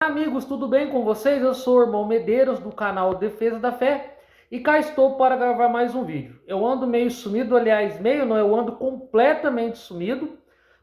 Amigos, tudo bem com vocês? Eu sou o irmão Medeiros do canal Defesa da Fé e cá estou para gravar mais um vídeo. Eu ando meio sumido, aliás, meio não, eu ando completamente sumido,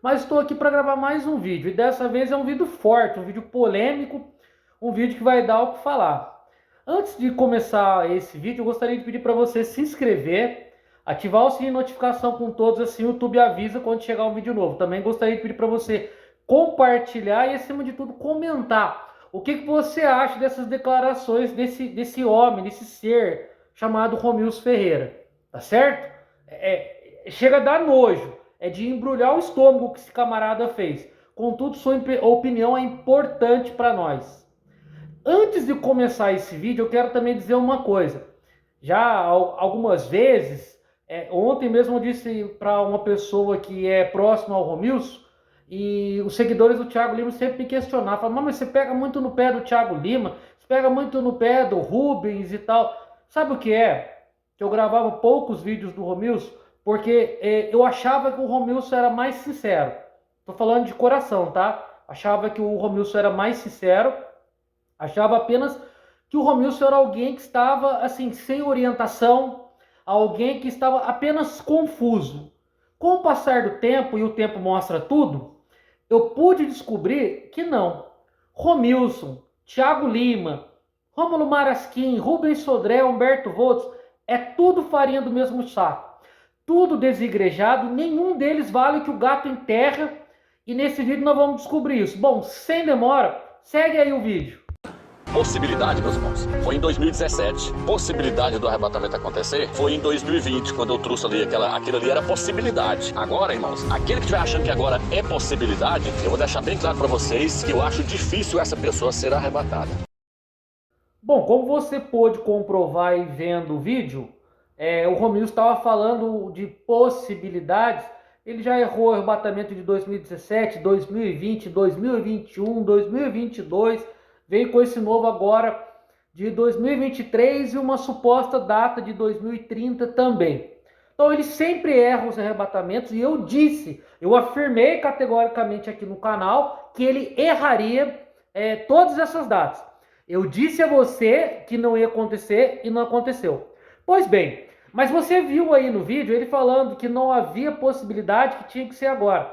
mas estou aqui para gravar mais um vídeo e dessa vez é um vídeo forte, um vídeo polêmico, um vídeo que vai dar o que falar. Antes de começar esse vídeo, eu gostaria de pedir para você se inscrever, ativar o sininho de notificação com todos, assim o YouTube avisa quando chegar um vídeo novo. Também gostaria de pedir para você compartilhar e, acima de tudo, comentar. O que você acha dessas declarações desse homem, desse ser chamado Romilson Ferreira? Tá certo? Chega a dar nojo. É de embrulhar o estômago que esse camarada fez. Contudo, sua opinião é importante para nós. Antes de começar esse vídeo, eu quero também dizer uma coisa. Já algumas vezes, ontem mesmo eu disse para uma pessoa que é próxima ao Romilson, e os seguidores do Thiago Lima sempre me questionavam, falavam, mas você pega muito no pé do Thiago Lima, você pega muito no pé do Rubens e tal. Sabe o que é? Que eu gravava poucos vídeos do Romilson, porque eu achava que o Romilson era mais sincero. Tô falando de coração, tá? Achava que o Romilson era mais sincero, achava apenas que o Romilson era alguém que estava assim, sem orientação, alguém que estava apenas confuso. Com o passar do tempo, e o tempo mostra tudo, eu pude descobrir que não. Romilson, Thiago Lima, Rômulo Marasquim, Rubens Sodré, Humberto Volts, é tudo farinha do mesmo saco. Tudo desigrejado, nenhum deles vale o que o gato enterra, e nesse vídeo nós vamos descobrir isso. Bom, sem demora, segue aí o vídeo. Possibilidade, meus irmãos, foi em 2017. Possibilidade do arrebatamento acontecer foi em 2020, quando eu trouxe ali aquilo ali era possibilidade. Agora, irmãos, aquele que estiver achando que agora é possibilidade, eu vou deixar bem claro para vocês que eu acho difícil essa pessoa ser arrebatada. Bom, como você pôde comprovar e vendo o vídeo, o Romilson estava falando de possibilidades. Ele já errou o arrebatamento de 2017, 2020, 2021, 2022, veio com esse novo agora de 2023 e uma suposta data de 2030 também. Então ele sempre erra os arrebatamentos e eu afirmei categoricamente aqui no canal que ele erraria todas essas datas. Eu disse a você que não ia acontecer e não aconteceu. Pois bem, mas você viu aí no vídeo ele falando que não havia possibilidade, que tinha que ser agora.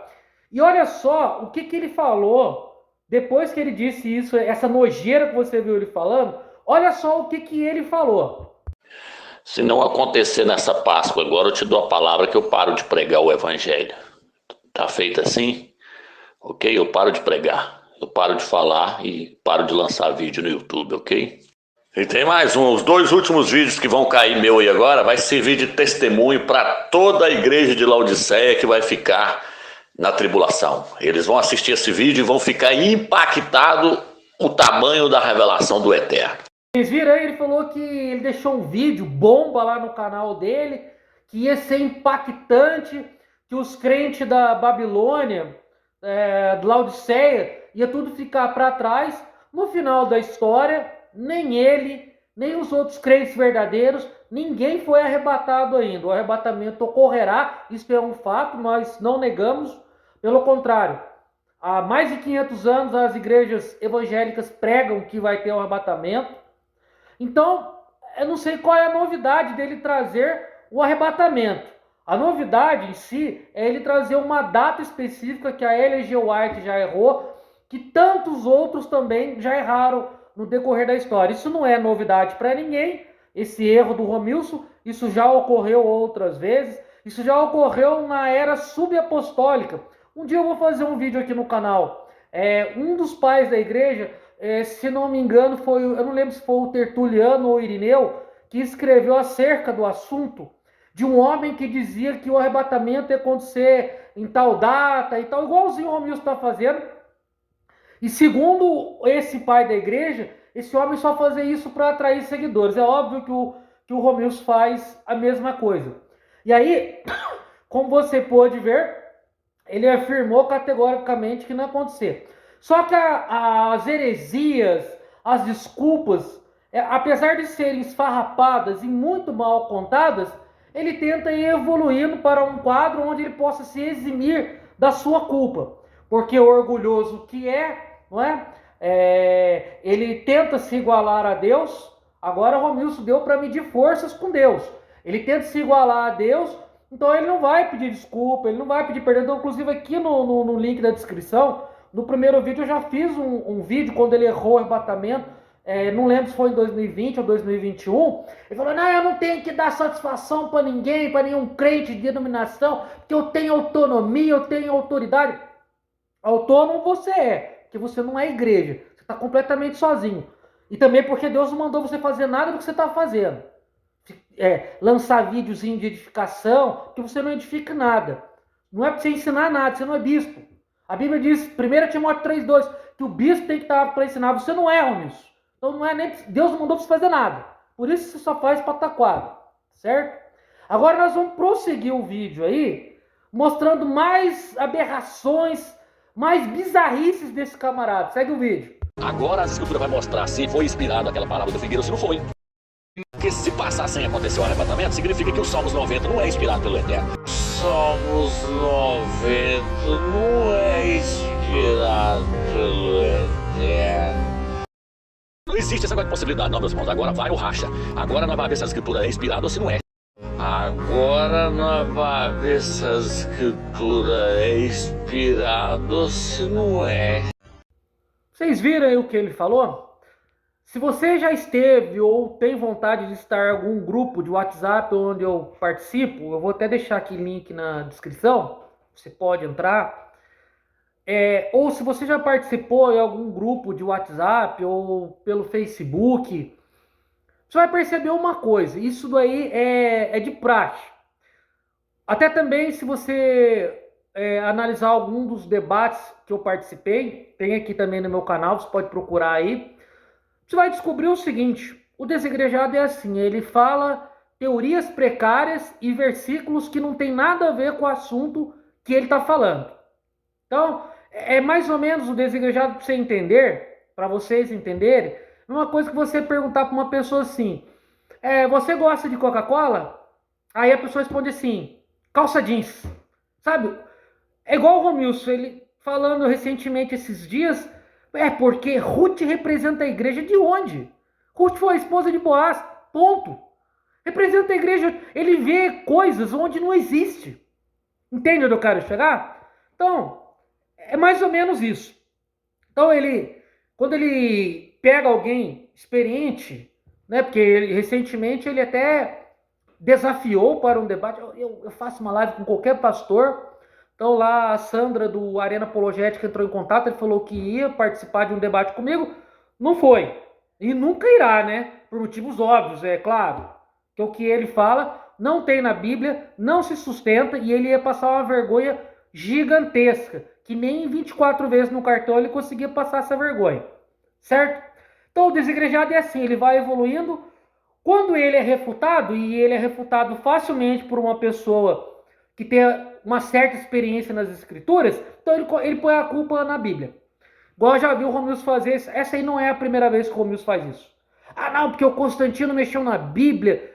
E olha só o que ele falou depois que ele disse isso, essa nojeira que você viu ele falando. Olha só o que ele falou. Se não acontecer nessa Páscoa agora, eu te dou a palavra que eu paro de pregar o evangelho. Tá feito assim? Ok? Eu paro de pregar. Eu paro de falar e paro de lançar vídeo no YouTube, ok? E tem mais um, os 2 últimos vídeos que vão cair meu aí agora, vai servir de testemunho para toda a igreja de Laodiceia que vai ficar na tribulação. Eles vão assistir esse vídeo e vão ficar impactados o tamanho da revelação do Eterno. Vocês viram aí, ele falou que ele deixou um vídeo bomba lá no canal dele, que ia ser impactante, que os crentes da Babilônia, de Laodiceia, ia tudo ficar para trás. No final da história, nem ele, nem os outros crentes verdadeiros, ninguém foi arrebatado ainda. O arrebatamento ocorrerá, isso é um fato, nós não negamos. Pelo contrário, há mais de 500 anos as igrejas evangélicas pregam que vai ter um arrebatamento. Então, eu não sei qual é a novidade dele trazer o arrebatamento. A novidade em si é ele trazer uma data específica que a Ellen G. White já errou, que tantos outros também já erraram no decorrer da história. Isso não é novidade para ninguém, esse erro do Romilson, isso já ocorreu outras vezes, isso já ocorreu na era subapostólica. Um dia eu vou fazer um vídeo aqui no canal. Um dos pais da igreja, se não me engano, eu não lembro se foi o Tertuliano ou o Irineu, que escreveu acerca do assunto, de um homem que dizia que o arrebatamento ia acontecer em tal data e tal, igualzinho o Romilson está fazendo. E segundo esse pai da igreja, esse homem só fazia isso para atrair seguidores. É óbvio que o Romilson faz a mesma coisa. E aí, como você pôde ver, ele afirmou categoricamente que não ia acontecer. Só que as heresias, as desculpas, apesar de serem esfarrapadas e muito mal contadas, ele tenta ir evoluindo para um quadro onde ele possa se eximir da sua culpa. Porque orgulhoso que não é? ele tenta se igualar a Deus. Agora o Romilson deu para medir forças com Deus. Ele tenta se igualar a Deus, então ele não vai pedir desculpa, ele não vai pedir perdão. Então, inclusive aqui no link da descrição, no primeiro vídeo eu já fiz um vídeo quando ele errou o arrebatamento. Não lembro se foi em 2020 ou 2021. Ele falou: não, eu não tenho que dar satisfação para ninguém, para nenhum crente de denominação, porque eu tenho autonomia, eu tenho autoridade. Autônomo você porque você não é igreja, você está completamente sozinho. E também porque Deus não mandou você fazer nada do que você está fazendo. Lançar videozinho de edificação, que você não edifica nada. Não é para você ensinar nada, você não é bispo. A Bíblia diz, 1 Timóteo 3,2, que o bispo tem que estar para ensinar. Você não é, Romilson. Então não é nem, Deus não mandou você fazer nada. Por isso você só faz pataquado, certo? Agora nós vamos prosseguir o vídeo aí, mostrando mais aberrações, mais bizarrices desse camarada. Segue o vídeo. Agora a escritura vai mostrar se foi inspirada aquela palavra do Figueiro ou se não foi. Porque se passar sem acontecer o arrebatamento, significa que o Salmos 90 não é inspirado pelo Eterno. Salmos 90 não é inspirado pelo Eterno. Não existe essa possibilidade, não, meus irmãos. Agora vai ou racha. Agora nós vamos ver se a escritura é inspirada ou se não é. Agora nós vamos ver se a escritura é inspirada ou se não é. Vocês viram aí o que ele falou? Se você já esteve ou tem vontade de estar em algum grupo de WhatsApp onde eu participo, eu vou até deixar aqui link na descrição, você pode entrar. Ou se você já participou em algum grupo de WhatsApp ou pelo Facebook, você vai perceber uma coisa, isso daí é de praxe. Até também se você analisar algum dos debates que eu participei, tem aqui também no meu canal, você pode procurar aí. Você vai descobrir o seguinte: o desigrejado é assim, ele fala teorias precárias e versículos que não tem nada a ver com o assunto que ele está falando. Então, é mais ou menos o desigrejado para você entender, para vocês entenderem, uma coisa que você perguntar para uma pessoa assim: você gosta de Coca-Cola? Aí a pessoa responde assim: calça jeans. Sabe? É igual o Romilson, ele falando recentemente esses dias. Porque Ruth representa a igreja de onde? Ruth foi a esposa de Boaz, ponto. Representa a igreja, ele vê coisas onde não existe. Entende onde eu quero chegar? Então, é mais ou menos isso. Então, quando ele pega alguém experiente, né, porque recentemente ele até desafiou para um debate. Eu faço uma live com qualquer pastor. Então lá a Sandra do Arena Apologética entrou em contato, ele falou que ia participar de um debate comigo, não foi. E nunca irá, né? Por motivos óbvios, é claro. Que o que ele fala não tem na Bíblia, não se sustenta e ele ia passar uma vergonha gigantesca, que nem 24 vezes no cartão ele conseguia passar essa vergonha. Certo? Então o desigrejado é assim, ele vai evoluindo. Quando ele é refutado, e ele é refutado facilmente por uma pessoa que tem uma certa experiência nas escrituras, então ele põe a culpa na Bíblia. Igual eu já vi o Romilson fazer isso. Essa aí não é a primeira vez que o Romilson faz isso. Ah não, porque o Constantino mexeu na Bíblia.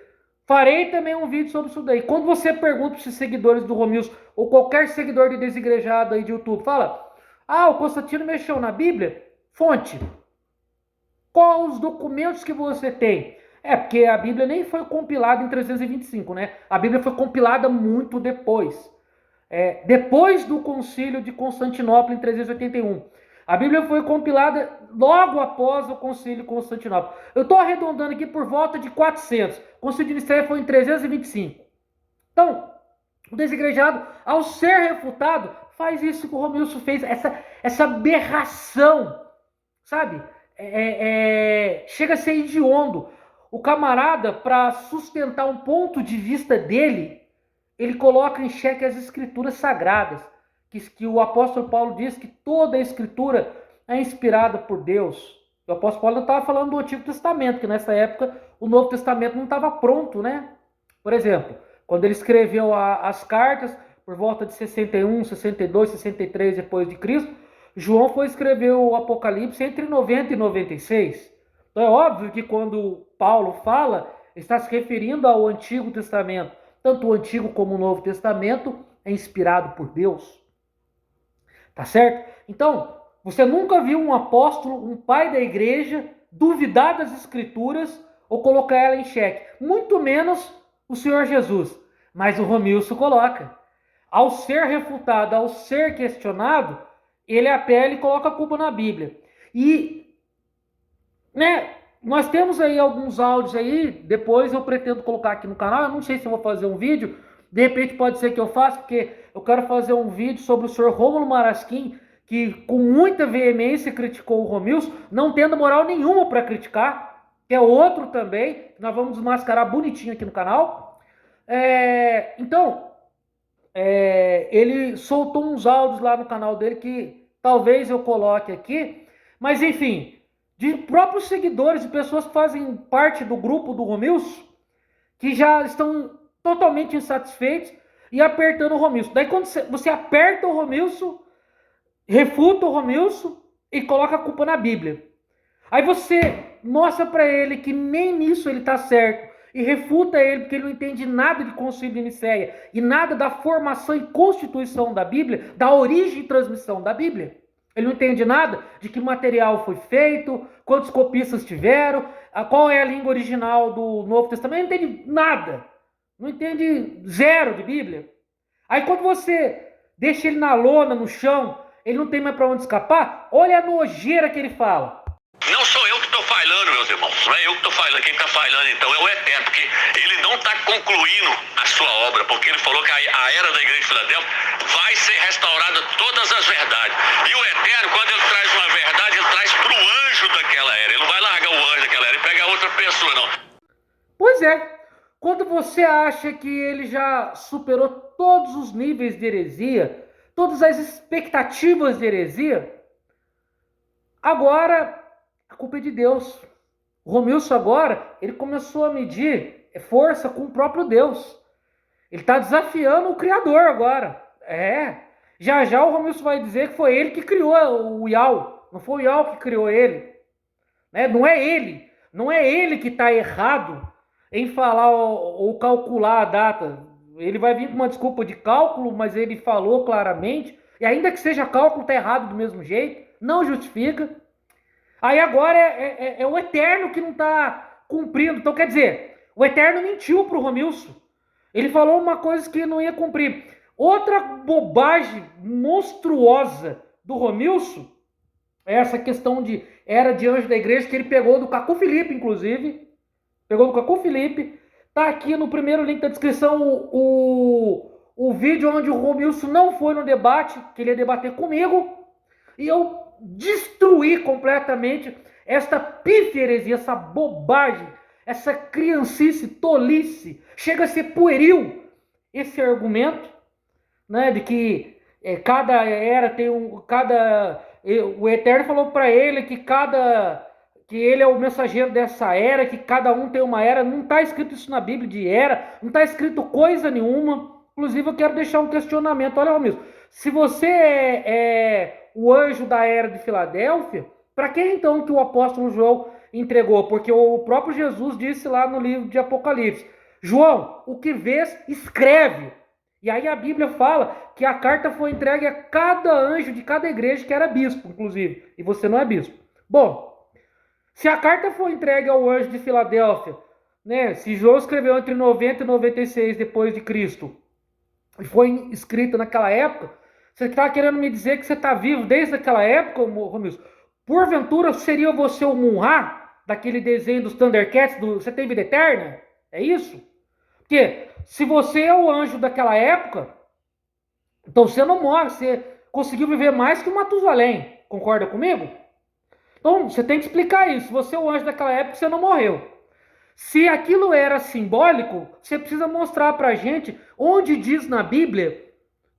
Farei também um vídeo sobre isso daí. Quando você pergunta para os seguidores do Romilson, ou qualquer seguidor de desigrejado aí de YouTube, fala: o Constantino mexeu na Bíblia? Fonte. Quais os documentos que você tem? Porque a Bíblia nem foi compilada em 325, né? A Bíblia foi compilada muito depois. Depois do concílio de Constantinopla em 381. A Bíblia foi compilada logo após o concílio de Constantinopla. Eu estou arredondando aqui por volta de 400. O concílio de Nicéia foi em 325. Então, o desigrejado, ao ser refutado, faz isso que o Romilson fez, essa aberração, sabe? Chega a ser hediondo. O camarada, para sustentar um ponto de vista dele, ele coloca em xeque as escrituras sagradas, que o apóstolo Paulo diz que toda a escritura é inspirada por Deus. O apóstolo Paulo não estava falando do Antigo Testamento, que nessa época o Novo Testamento não estava pronto, né? Por exemplo, quando ele escreveu as cartas, por volta de 61, 62, 63 depois de Cristo, João foi escrever o Apocalipse entre 90 e 96. Então é óbvio que quando Paulo fala, está se referindo ao Antigo Testamento. Tanto o Antigo como o Novo Testamento é inspirado por Deus. Tá certo? Então, Você nunca viu um apóstolo, um pai da igreja, duvidar das escrituras ou colocar ela em xeque. Muito menos o Senhor Jesus. Mas o Romilson coloca. Ao ser refutado, ao ser questionado, ele apela e coloca a culpa na Bíblia. E, né, nós temos aí alguns áudios aí, depois eu pretendo colocar aqui no canal, eu não sei se eu vou fazer um vídeo, de repente pode ser que eu faça, porque eu quero fazer um vídeo sobre o senhor Rômulo Marasquim, que com muita veemência criticou o Romilson, não tendo moral nenhuma para criticar, que é outro também, que nós vamos desmascarar bonitinho aqui no canal. Então, ele soltou uns áudios lá no canal dele que talvez eu coloque aqui, mas enfim, de próprios seguidores e pessoas que fazem parte do grupo do Romilson, que já estão totalmente insatisfeitos e apertando o Romilson. Daí quando você aperta o Romilson, refuta o Romilson e coloca a culpa na Bíblia. Aí você mostra para ele que nem nisso ele está certo e refuta ele porque ele não entende nada de Concílio de Nicéia e nada da formação e constituição da Bíblia, da origem e transmissão da Bíblia. Ele não entende nada de que material foi feito, quantos copistas tiveram, qual é a língua original do Novo Testamento. Ele não entende nada. Não entende zero de Bíblia. Aí quando você deixa ele na lona, no chão, ele não tem mais para onde escapar, olha a nojeira que ele fala. Não sou eu que estou falhando, meus irmãos. Não é eu que estou falhando. Quem está falhando, então, é o Eterno. Porque ele não está concluindo a sua obra. Porque ele falou que a era da igreja de Filadélfia vai ser restaurada todas as verdades. E o Eterno, quando ele traz uma verdade, ele traz para o anjo daquela era. Ele não vai largar o anjo daquela era e pegar outra pessoa, não. Pois é. Quando você acha que ele já superou todos os níveis de heresia, todas as expectativas de heresia, agora a culpa é de Deus. O Romilson agora, ele começou a medir força com o próprio Deus. Ele está desafiando o Criador agora. Já já o Romilson vai dizer que foi ele que criou o Iau. Não foi o Iau que criou ele. Não é ele. Não é ele que está errado em falar ou calcular a data. Ele vai vir com uma desculpa de cálculo, mas ele falou claramente. E ainda que seja cálculo, está errado do mesmo jeito. Não justifica. Aí agora é o Eterno que não está cumprindo. Então, quer dizer, o Eterno mentiu para o Romilson. Ele falou uma coisa que não ia cumprir. Outra bobagem monstruosa do Romilson é essa questão de era de anjo da igreja, que ele pegou do Cacu Felipe, inclusive. Pegou do Cacu Felipe. Tá aqui no primeiro link da descrição o vídeo onde o Romilson não foi no debate, que ele ia debater comigo. E eu destruir completamente esta pífia heresia, essa bobagem, essa criancice, tolice, chega a ser pueril esse argumento, né, de que cada era tem o Eterno falou para ele que ele é o mensageiro dessa era, que cada um tem uma era. Não está escrito isso na Bíblia de era, não está escrito coisa nenhuma. Inclusive eu quero deixar um questionamento. Olha, Romilson, se você é o anjo da era de Filadélfia, para quem então que o apóstolo João entregou? Porque o próprio Jesus disse lá no livro de Apocalipse: João, o que vês, escreve. E aí a Bíblia fala que a carta foi entregue a cada anjo de cada igreja, que era bispo, inclusive. E você não é bispo. Bom, se a carta foi entregue ao anjo de Filadélfia, né, se João escreveu entre 90 e 96 depois de Cristo, e foi escrita naquela época, você está querendo me dizer que você está vivo desde aquela época, Romilson? Porventura seria você o Munra, daquele desenho dos Thundercats, Você Tem Vida Eterna? É isso? Porque se você é o anjo daquela época, então você não morre, você conseguiu viver mais que o Matusalém. Concorda comigo? Então você tem que explicar isso. Se você é o anjo daquela época, você não morreu. Se aquilo era simbólico, você precisa mostrar pra gente onde diz na Bíblia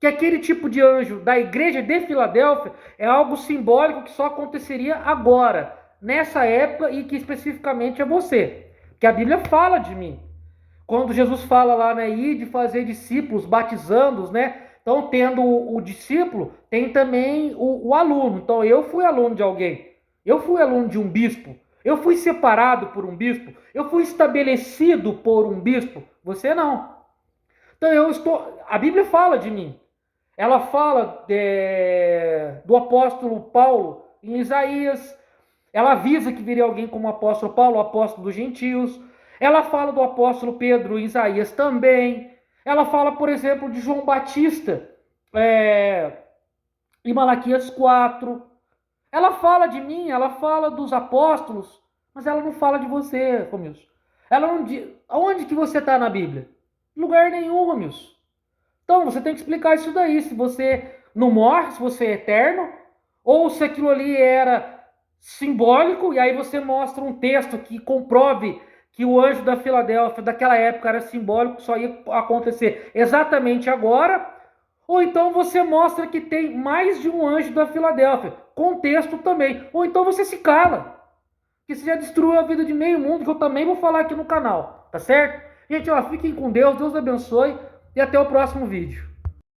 que aquele tipo de anjo da igreja de Filadélfia é algo simbólico que só aconteceria agora, nessa época, e que especificamente é você. Porque a Bíblia fala de mim. Quando Jesus fala lá, né, ir de fazer discípulos, batizando-os, né? Então, tendo o discípulo, tem também o aluno. Então, eu fui aluno de alguém. Eu fui aluno de um bispo. Eu fui separado por um bispo. Eu fui estabelecido por um bispo. Você não. Então, a Bíblia fala de mim. Ela fala do apóstolo Paulo em Isaías. Ela avisa que viria alguém como o apóstolo Paulo, o apóstolo dos gentios. Ela fala do apóstolo Pedro em Isaías também. Ela fala, por exemplo, de João Batista em Malaquias 4. Ela fala de mim, ela fala dos apóstolos, mas ela não fala de você, Romilson. Ela não diz. Aonde que você está na Bíblia? Em lugar nenhum, Romilson. Então você tem que explicar isso daí. Se você não morre, se você é eterno, ou se aquilo ali era simbólico, e aí você mostra um texto que comprove que o anjo da Filadélfia daquela época era simbólico, só ia acontecer exatamente agora, ou então você mostra que tem mais de um anjo da Filadélfia, contexto também, ou então você se cala, que você já destruiu a vida de meio mundo, que eu também vou falar aqui no canal, tá certo? Gente, ó, fiquem com Deus, Deus abençoe, e até o próximo vídeo.